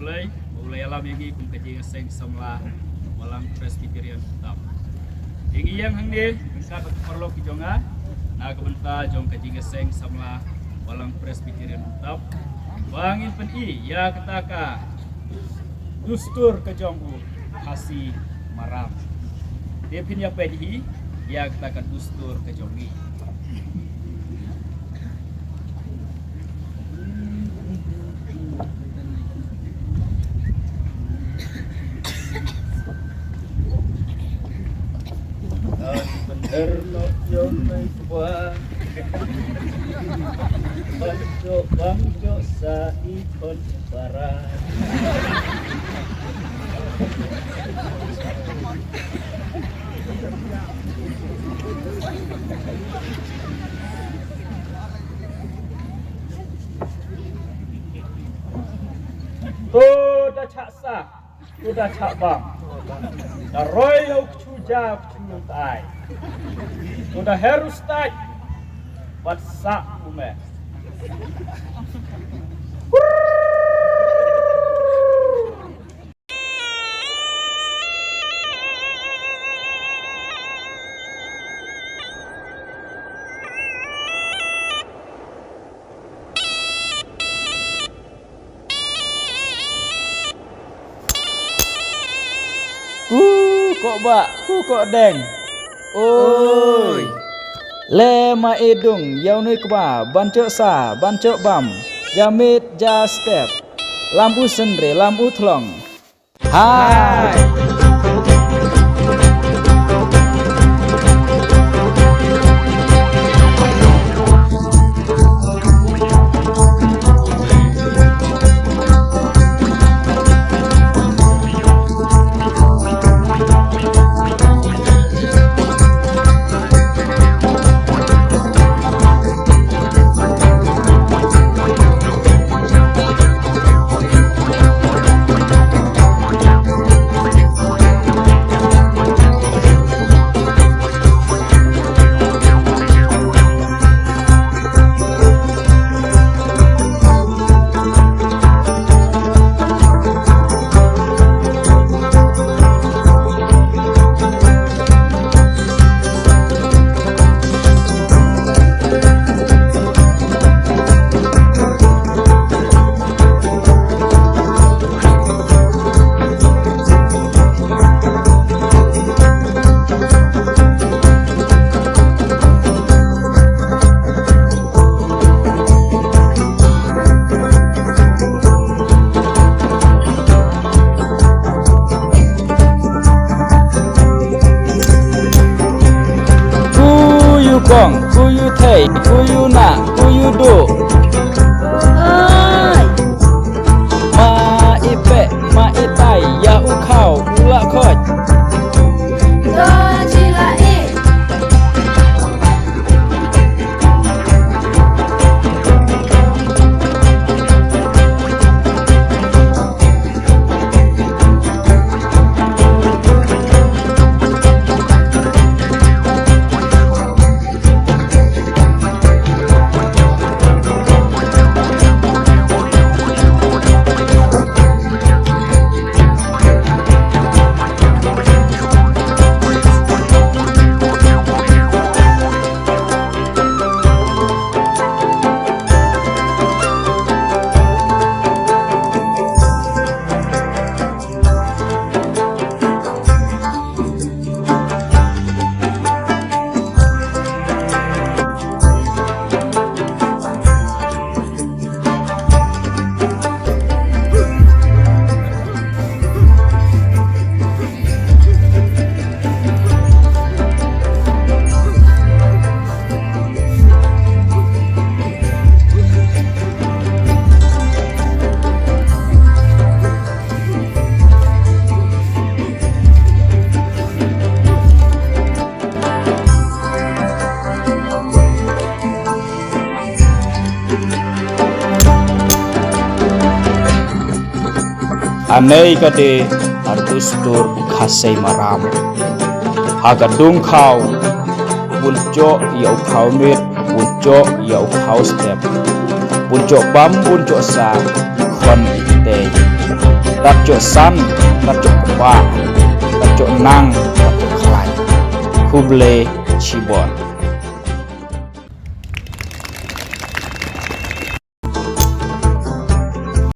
mulai alam yang pun kaji ngaseng semlah walang Presbyterian tetap. Yang hang ni engkau perlu kijonga, nak kebentar jong kaji ngaseng semlah walang Presbyterian tetap. Bangin pen ya ketaka dustur kejongku kasih maram. Dia punya pedhi ya ketaka dustur kejongi. Bener yo mai tua bangjo sa ikon barat Udah cak bang, dah roy cuja cutai, udah harus tak, batsak ume. Kok deng. Oi. Le ma edung yau ni kba bancok sa bancok bam. Jamit ja step. Lampu sendre lampu thlong. Hai. Kuyu tei, kuyu na, kuyu do. Ma ipe, ma itai, ya ukau, ulak koj. Anei kade artustur khasei maram hagadung khau bunco yau khau mit bunco yau khau step bunco bam bunco sa khon ite Rajo San, Rajo Keba, Rajo Nang, Rajo Khalai, Kublai Chibon.